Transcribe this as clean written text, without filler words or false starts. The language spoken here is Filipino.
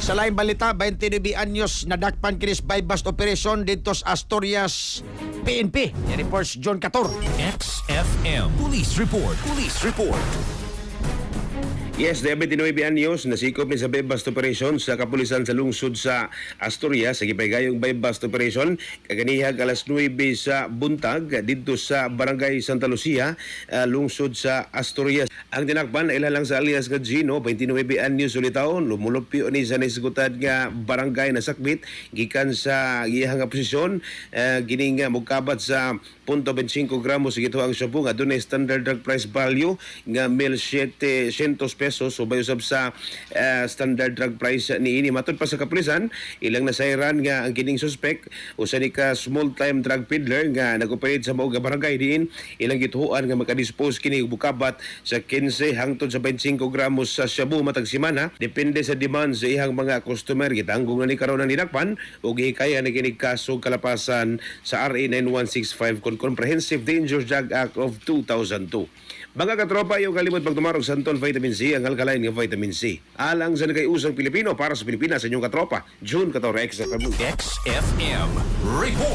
Sa laing balita, 29 anyos nadakpan kinis by bust operation dito sa Asturias, PNP. Yan reports John Cator. XFM Police Report. Police Report. Yes, 29 anyos nasikop ni sa by-bust operation sa kapulisan sa lungsod sa Asturias sa gipahigayong by-bust operation kaganihag alas 9 sa buntag didto sa Barangay Santa Lucia, lungsod sa Asturias. Ang tinakpan ilalang sa alias nga Gino, 29 anyos ulitaw, lumulupyo ni sa nisgutan nga barangay na sakbit gikan sa iyang posisyon, gining mukabat sa 0.25 gramos sa gituang shabu nga dunay standard drug price value nga 1,700 pesos o bayusab sa standard drug price niini. Matod pa sa kapulisan, ilang nasayran nga ang kining suspect usa ni ka small time drug peddler nga nag-operate sa mao nga barangay diin. Ilang gituhuan nga makadispose kini og bukabat sa 15 hangtod sa 25 gramos sa shabu matag semana, depende sa demand sa ihang mga customer. Gitanggong na ni karon ang dinakpan ug gihikaya ni kini kaso kalapasan sa RA 9165 kon Comprehensive Dangerous Drug Act of 2002. Mga katropa, yung kalimot pagtumarog sa Anton Vitamin C, ang alkaline ng Vitamin C. Alang sa nagayusang Pilipino para sa Pilipinas sa inyong katropa, June 14, XFM. XFM Report.